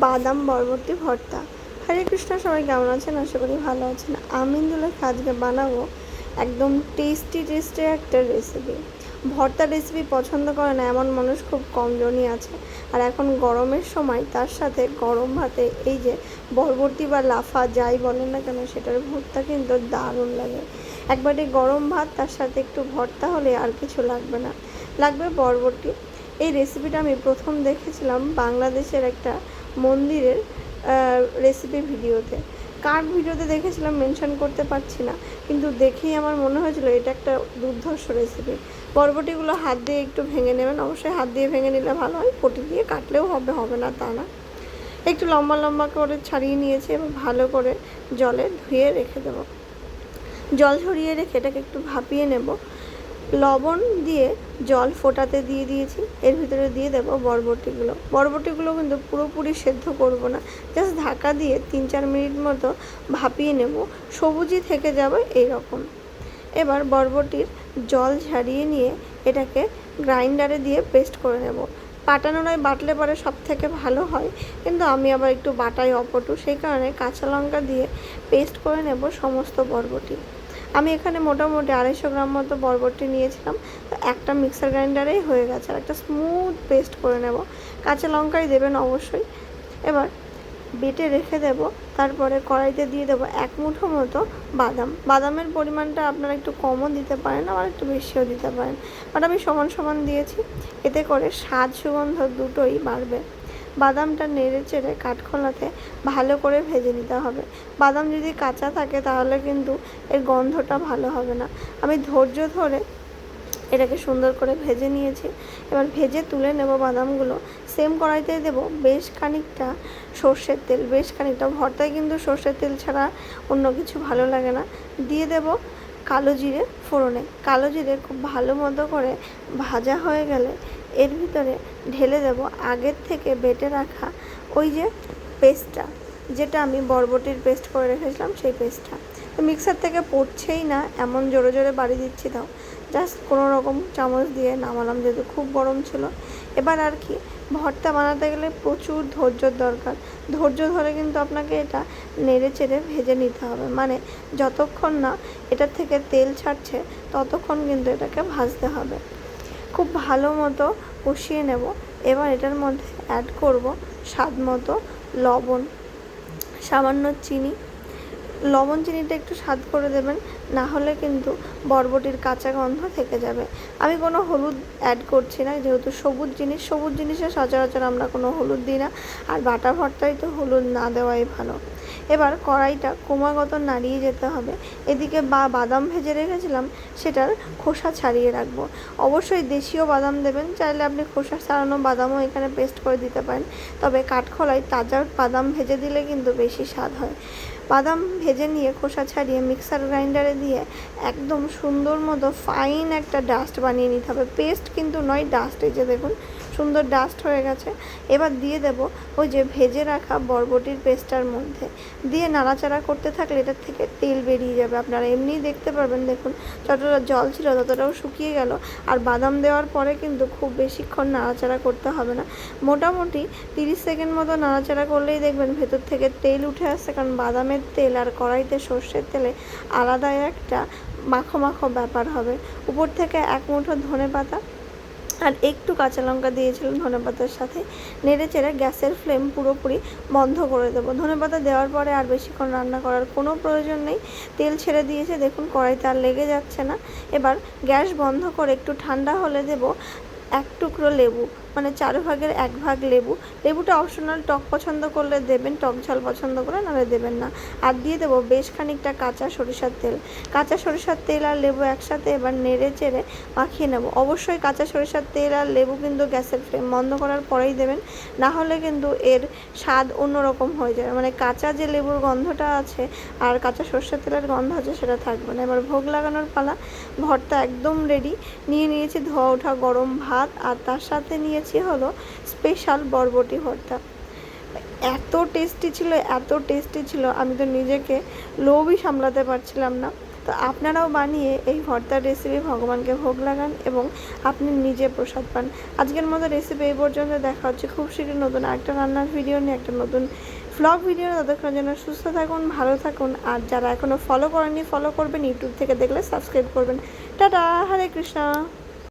বাদাম বরবটি ভর্তা। হরে কৃষ্ণ, সবাই কেমন আছেন? আশা করি ভালো আছেন। আমি ইন্দুলেখ আজকে বানাবো একদম টেস্টি একটা রেসিপি। ভর্তা রেসিপি পছন্দ করে না এমন মানুষ খুব কমজনই আছে। আর এখন গরমের সময় তার সাথে গরম ভাতে এই যে বরবটি বা লাফা যাই বলেন না কেন সেটার ভর্তা কিন্তু দারুণ লাগে। একবারে গরম ভাত, তার সাথে একটু ভর্তা হলে আর কিছু লাগবে না, লাগবে বরবটি। এই রেসিপিটা আমি প্রথম দেখেছিলাম বাংলাদেশের একটা মন্দিরের রেসিপি ভিডিওতে। কার ভিডিওতে দেখেছিলাম মেনশন করতে পারছি না, কিন্তু দেখেই আমার মনে হয়েছিল এটা একটা দুর্ধর্ষ রেসিপি। বরবটিগুলো হাত দিয়ে একটু ভেঙে নেবেন, অবশ্যই হাত দিয়ে ভেঙে নিলে ভালো হয়, পটি দিয়ে কাটলেও হবে না তা না। একটু লম্বা লম্বা করে ছাড়িয়ে নিয়েছি এবং ভালো করে জলে ধুয়ে রেখে দেবো। জল ঝরিয়ে রেখে এটাকে একটু ভাপিয়ে নেব। লবণ দিয়ে জল ফোটাতে দিয়ে দিয়েছি, এর ভিতরে দিয়ে দেবো বরবটিগুলো কিন্তু পুরোপুরি সেদ্ধ করব না, জাস্ট ঢাকা দিয়ে 3-4 মিনিট মতো ভাপিয়ে নেব, সবুজই থেকে যাবে এইরকম। এবার বরবটির জল ঝারিয়ে নিয়ে এটাকে গ্রাইন্ডারে দিয়ে পেস্ট করে নেব। বাটানো নয়, বাটলে পরে সব থেকে ভালো হয়, কিন্তু আমি আবার একটু বাটাই অপটু, সেই কারণে কাঁচা লঙ্কা দিয়ে পেস্ট করে নেব সমস্ত বরবটি। আমি এখানে মোটামুটি 250 গ্রাম মতো বরবটি নিয়েছিলাম, তো একটা মিক্সার গ্রাইন্ডারেই হয়ে গেছে। আর একটা স্মুথ পেস্ট করে নেব। কাঁচা লঙ্কাই দেবেন অবশ্যই। এবার বেটে রেখে দেব। তারপরে কড়াইতে দিয়ে দেবো 1 মুঠো মতো বাদামের পরিমাণটা আপনারা একটু কমও দিতে পারেন, আবার একটু বেশিও দিতে পারেন, বাট আমি সমান সমান দিয়েছি। এতে করে স্বাদ সুগন্ধ দুটোই বাড়বে। বাদামটা নেড়ে চেড়ে কাঠখোলাতে ভালো করে ভেজে নিতে হবে। বাদাম যদি কাঁচা থাকে তাহলে কিন্তু এর গন্ধটা ভালো হবে না। আমি ধৈর্য ধরে এটাকে সুন্দর করে ভেজে নিয়েছি। এবার ভেজে তুলে নেব বাদামগুলো। সেম কড়াইতে দেবো বেশ খানিকটা সর্ষের তেল, ভর্তায় কিন্তু সর্ষের তেল ছাড়া অন্য কিছু ভালো লাগে না। দিয়ে দেব কালো জিরে ফোড়নে। কালো জিরে খুব ভালো মতো করে ভাজা হয়ে গেলে এর ভিতরে ঢেলে দেব আগের থেকে বেটে রাখা ওই যে পেস্টটা, যেটা আমি বরবটির পেস্ট করে রেখেছিলাম, সেই পেস্টটা। তো মিক্সার থেকে পড়ছেই না, এমন জোরে জোরে বাড়ি দিচ্ছি, তাও জাস্ট কোনো রকম চামচ দিয়ে নামালাম, যেহেতু খুব গরম ছিল। এবার আর কি, ভর্তা বানাতে গেলে প্রচুর ধৈর্যর দরকার। ধৈর্য ধরে কিন্তু আপনাকে এটা নেড়ে চেড়ে ভেজে নিতে হবে, মানে যতক্ষণ না এটার থেকে তেল ছাড়ছে ততক্ষণ কিন্তু এটাকে ভাজতে হবে। খুব ভালো মতো কষিয়ে নেব। এবার এটার মধ্যে অ্যাড করব স্বাদ মতো লবণ, সামান্য চিনি। লবণ চিনিটা একটু স্বাদ করে দেবেন, না হলে কিন্তু বরবটির কাঁচা গন্ধ থেকে যাবে। আমি কোনো হলুদ অ্যাড করছি না, যেহেতু সবুজ জিনিসে সচরাচর আমরা কোনো হলুদ দিই না, আর বাটা ভর্তায় তো হলুদ না দেওয়াই ভালো। এবার কড়াইটা ক্রমাগত নাড়িয়ে যেতে হবে। এদিকে বাদাম ভেজে রেখেছিলাম, সেটার খোসা ছাড়িয়ে রাখবো। অবশ্যই দেশীয় বাদাম দেবেন, চাইলে আপনি খোসা ছাড়ানো বাদামও এখানে পেস্ট করে দিতে পারেন, তবে কাঠখোলায় তাজা বাদাম ভেজে দিলে কিন্তু বেশি স্বাদ হয়। বাদাম ভেজে নিয়ে খোসা ছাড়িয়ে মিক্সার গ্রাইন্ডারে দিয়ে একদম সুন্দর মতো ফাইন একটা ডাস্ট বানিয়ে নিতে হবে। পেস্ট কিন্তু নয়, ডাস্ট। এই যে দেখুন সুন্দর ডাস্ট হয়ে গেছে। এবার দিয়ে দেব ওই যে ভেজে রাখা বরবটির পেস্টটার মধ্যে, দিয়ে নাড়াচাড়া করতে থাকলে এটার থেকে তেল বেরিয়ে যাবে। আপনারা এমনিই দেখতে পারবেন, দেখুন যতটা জল ছিল ততটাও শুকিয়ে গেল। আর বাদাম দেওয়ার পরে কিন্তু খুব বেশিক্ষণ নাড়াচাড়া করতে হবে না, মোটামুটি 30 সেকেন্ড মতো নাড়াচাড়া করলেই দেখবেন ভেতর থেকে তেল উঠে আসছে, কারণ বাদামের তেল আর কড়াইতে সর্ষের তেলে আলাদাই একটা মাখো মাখো ব্যাপার হবে। উপর থেকে 1 মুঠো ধনেপাতা আর একটু কাঁচা লঙ্কা দিয়েছিলাম ধনেপাতার সাথে। নেড়ে চেড়ে গ্যাসের ফ্লেম পুরোপুরি বন্ধ করে দেবো। ধনেপাতা দেওয়ার পরে আর বেশিক্ষণ রান্না করার কোনো প্রয়োজন নেই, তেল ছেড়ে দিয়েছে, দেখুন কড়াইতে আর লেগে যাচ্ছে না। এবার গ্যাস বন্ধ করে একটু ঠান্ডা হলে দেব 1 টুকরো লেবু, মানে 4 ভাগের 1 ভাগ লেবু। লেবুটা অপশনাল, টক পছন্দ করলে দেবেন, টক ঝাল পছন্দ করে নাহলে দেবেন না। আর দিয়ে দেবো বেশ খানিকটা কাঁচা সরিষার তেল আর লেবু একসাথে এবার নেড়ে চেড়ে মাখিয়ে নেব। অবশ্যই কাঁচা সরিষার তেল আর লেবু কিন্তু গ্যাসের ফ্লেম বন্ধ করার পরেই দেবেন, না হলে কিন্তু এর স্বাদ অন্যরকম হয়ে যাবে, মানে কাঁচা যে লেবুর গন্ধটা আছে আর কাঁচা সরষের তেলের গন্ধ আছে সেটা থাকবে না। এবার ভোগ লাগানোর পালা। ভর্তা একদম রেডি। নিয়েছি ধোয়া ওঠা গরম ভাত, আর তার সাথে নিয়েছি হলো স্পেশাল বরবটি ভর্তা। এত টেস্টি ছিল, আমি তো নিজেকে লোভই সামলাতে পারছিলাম না। তো আপনারাও বানিয়ে এই ভর্তার রেসিপি ভগবানকে ভোগ লাগান এবং আপনি নিজে প্রসাদ পান। আজকের মতো রেসিপি এই পর্যন্ত। দেখা হচ্ছে খুব শীঘ্রই নতুন একটা রান্নার ভিডিও নিয়ে, একটা নতুন ভ্লগ ভিডিও। ততক্ষণ যেন সুস্থ থাকুন, ভালো থাকুন, আর যারা এখনও ফলো করেননি ফলো করবেন, ইউটিউব থেকে দেখলে সাবস্ক্রাইব করবেন। টাটা, হরে কৃষ্ণা।